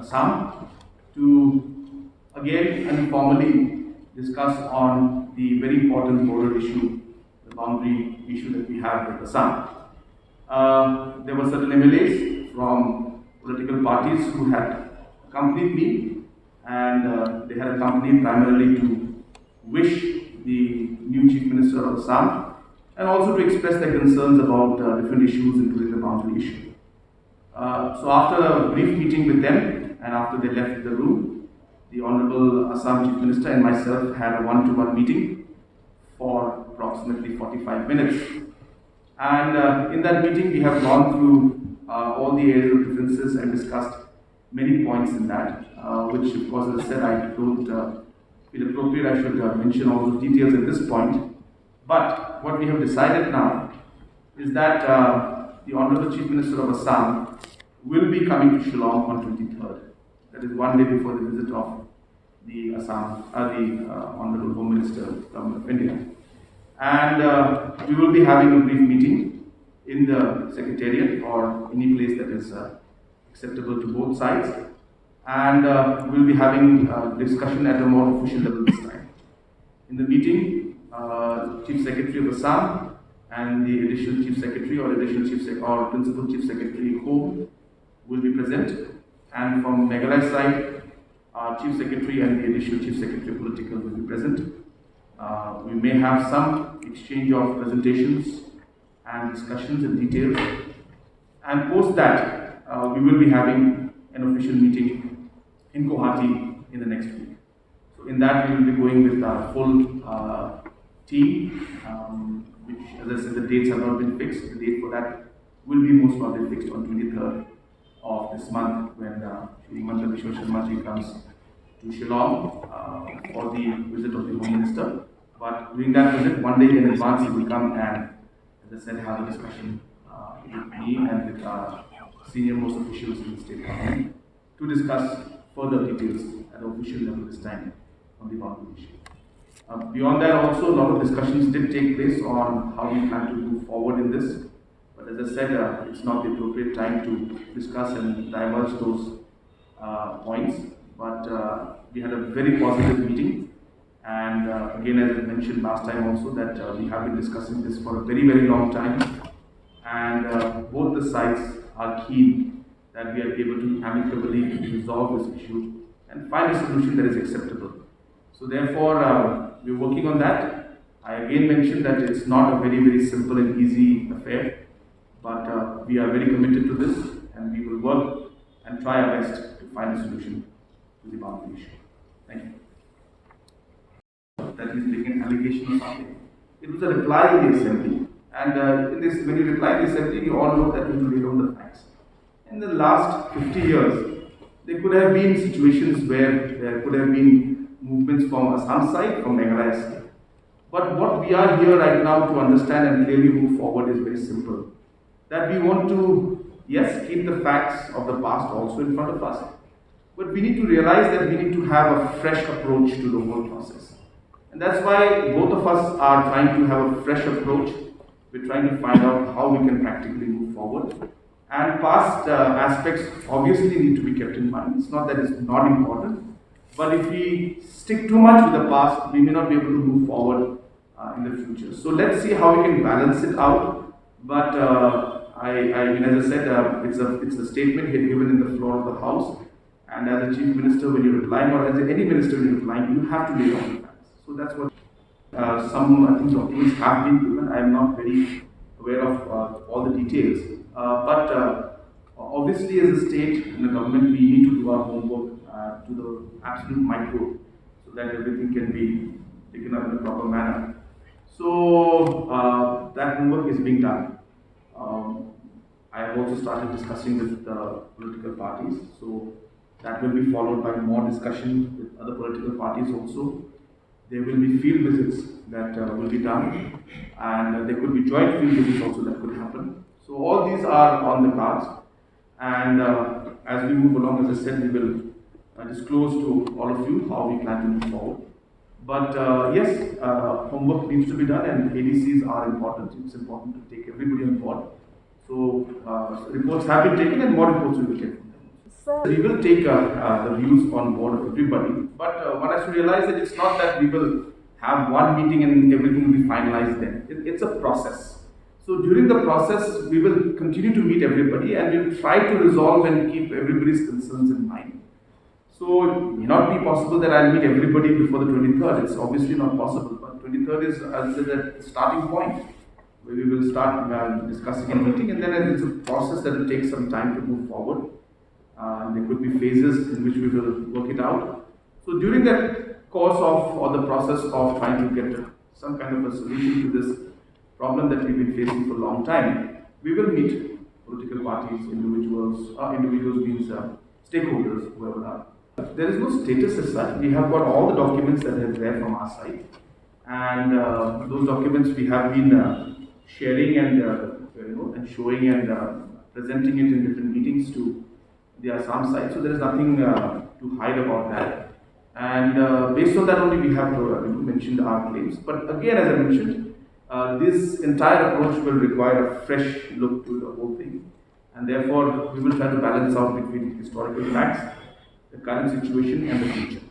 Assam to again informally discuss on the very important border issue, the boundary issue that we have with Assam. There were certain MLAs from political parties who had accompanied me, and they had accompanied primarily to wish the new Chief Minister of Assam and also to express their concerns about different issues, including the boundary issue. So after a brief meeting with them and after they left the room, the Honorable Assam Chief Minister and myself had a one-to-one meeting for approximately 45 minutes. And in that meeting, we have gone through all the areas of differences and discussed many points in that, which, of course, as I said, I don't feel appropriate. I should mention all the details at this point. But what we have decided now is that the Honorable Chief Minister of Assam will be coming to Shillong on 23rd. That is one day before the visit of the Honorable Home Minister, Government of India. And we will be having a brief meeting in the Secretariat or any place that is acceptable to both sides. And we will be having a discussion at a more official level this time. In the meeting, Chief Secretary of Assam and the Additional Chief Secretary or Principal Chief Secretary Home will be present. And from Meghalaya side, our Chief Secretary and the Additional Chief Secretary Political will be present. We may have some exchange of presentations and discussions in details. And post that, we will be having an official meeting in Guwahati in the next week. So in that, we will be going with our full team, which, as I said, the dates have not been fixed. The date for that will be most probably fixed on 23rd of this month when Shri Himanta Biswa Sharma Ji comes to Shillong for the visit of the Home Minister. But during that visit, one day in advance, he will come and, as I said, have a discussion with me and with our senior most officials in the state government to discuss further details at the official level this time on the boundary issue. Beyond that, also a lot of discussions did take place on how we plan to move forward in this. But as I said, it's not the appropriate time to discuss and diverge those points. But we had a very positive meeting. And again, as I mentioned last time also, that we have been discussing this for a very, very long time. And both the sides are keen that we are able to amicably resolve this issue and find a solution that is acceptable. So therefore, we're working on that. I again mentioned that it's not a very, very simple and easy affair, but we are very committed to this and we will work and try our best to find a solution to the boundary issue. Thank you. That is making an allegation or something. It was a reply in the assembly, and when you reply in the assembly, you all know that you lay down the facts. In the last 50 years, there could have been situations where there could have been movements from Assam side, from Meghalaya side. But what we are here right now to understand and clearly move forward is very simple. That we want to, yes, keep the facts of the past also in front of us, but we need to realize that we need to have a fresh approach to the whole process. And that's why both of us are trying to have a fresh approach. We're trying to find out how we can practically move forward. And past aspects obviously need to be kept in mind. It's not that it's not important, but if we stick too much with the past, we may not be able to move forward in the future. So let's see how we can balance it out. But as I said, it's a statement here given in the floor of the House. And as a Chief Minister, when you're replying, or as any minister when you're replying, you have to lay down the facts. So that's what some, I think, documents have been given. I am not very aware of all the details. But obviously, as a state and the government, we need to do our homework to the absolute micro so that everything can be taken up in a proper manner. So that homework is being done. I have also started discussing with political parties. So that will be followed by more discussion with other political parties also. There will be field visits that will be done, and there could be joint field visits also that could happen. So all these are on the cards, and as we move along, as I said, we will disclose to all of you how we plan to move forward. But yes, homework needs to be done, and ADCs are important. It's important to take everybody on board. So reports have been taken, and more reports we will get from them. We will take the views on board of everybody, but one has to realize that it's not that we will have one meeting and everything will be finalized then. It's a process. So during the process, we will continue to meet everybody and we'll try to resolve and keep everybody's concerns in mind. So it may not be possible that I'll meet everybody before the 23rd. It's obviously not possible, but 23rd is, as I said, the starting point where we will start discussing and meeting, and then it's a process that will take some time to move forward. There could be phases in which we will work it out. So during that course of, or the process of trying to get some kind of a solution to this problem that we've been facing for a long time, we will meet political parties, individuals means stakeholders, whoever are. There is no status as such. We have got all the documents that are there from our side, and those documents we have been sharing and and showing and presenting it in different meetings to the Assam side. So there is nothing to hide about that. And based on that only we have mentioned our claims. But again, as I mentioned, this entire approach will require a fresh look to the whole thing. And therefore, we will try to balance out between historical facts, the current situation and the future.